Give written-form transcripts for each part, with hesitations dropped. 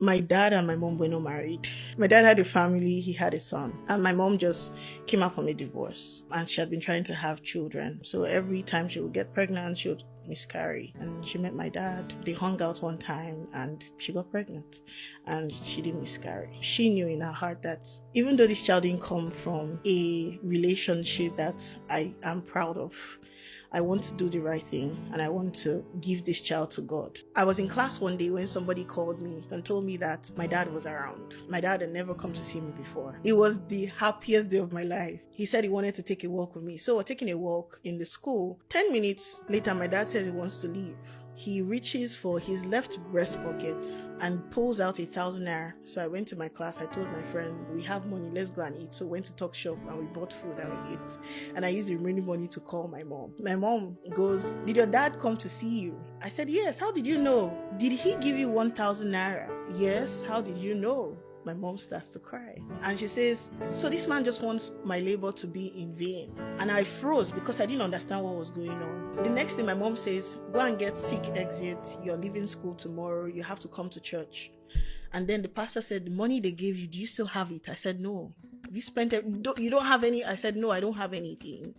My dad and my mom were not married. My dad had a family, he had a son, and my mom just came out from a divorce, and she had been trying to have children. So every time she would get pregnant, she would miscarry. And she met my dad. They hung out one time and she got pregnant and she didn't miscarry. She knew in her heart that even though this child didn't come from a relationship that I am proud of, I want to do the right thing and I want to give this child to God. I was in class one day when somebody called me and told me that my dad was around. My dad had never come to see me before. It was the happiest day of my life. He said he wanted to take a walk with me. So we're taking a walk in the school. 10 minutes later, my dad says he wants to leave. He reaches for his left breast pocket and pulls out 1,000 naira. So I went to my class. I told my friend, we have money, let's go and eat. So we went to Talk Shop and we bought food and we ate. And I used the remaining money to call my mom. My mom goes, did your dad come to see you? I said, yes. How did you know? Did he give you 1,000 naira? Yes. How did you know? My mom starts to cry and she says, so this man just wants my labor to be in vain. And I froze because I didn't understand what was going on. The next thing my mom says, go and get sick exit. You're leaving school tomorrow. You have to come to church. And then the pastor said, the money they gave you, do you still have it? I said, no. You spent it. You don't have any? I said, no, I don't have anything.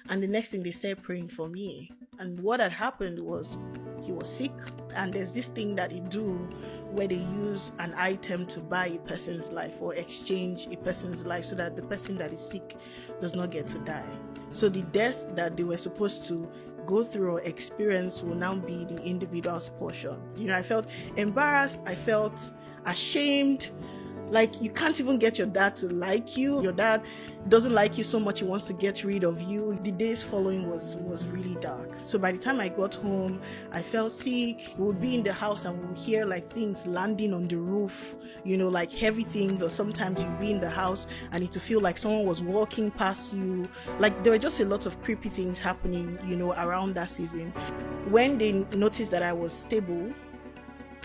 And the next thing they started praying for me. And what had happened was he was sick. And there's this thing that they do where they use an item to buy a person's life or exchange a person's life so that the person that is sick does not get to die. So the death that they were supposed to go through or experience will now be the individual's portion. I felt embarrassed. I felt ashamed. Like, you can't even get your dad to like you. Your dad doesn't like you so much he wants to get rid of you. The days following was really dark. So by the time I got home, I felt sick. We would be in the house and we would hear like things landing on the roof, like heavy things. Or sometimes you'd be in the house and it would feel like someone was walking past you. Like, there were just a lot of creepy things happening, around that season. When they noticed that I was stable,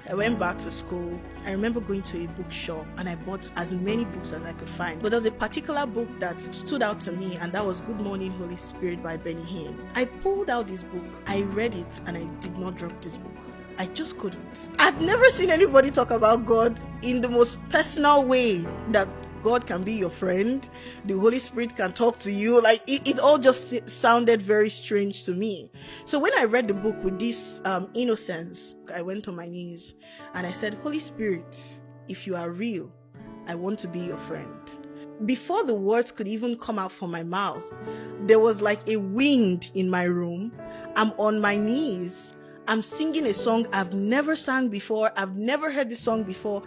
I went back to school. I remember going to a bookshop and I bought as many books as I could find. But there was a particular book that stood out to me, and that was Good Morning, Holy Spirit by Benny Hinn. I pulled out this book, I read it, and I did not drop this book. I just couldn't. I'd never seen anybody talk about God in the most personal way, that God can be your friend, the Holy Spirit can talk to you. Like, it all just sounded very strange to me. So when I read the book with this innocence, I went on my knees and I said, Holy Spirit, if you are real, I want to be your friend. Before the words could even come out from my mouth, there was like a wind in my room. I'm on my knees. I'm singing a song I've never sang before. I've never heard this song before.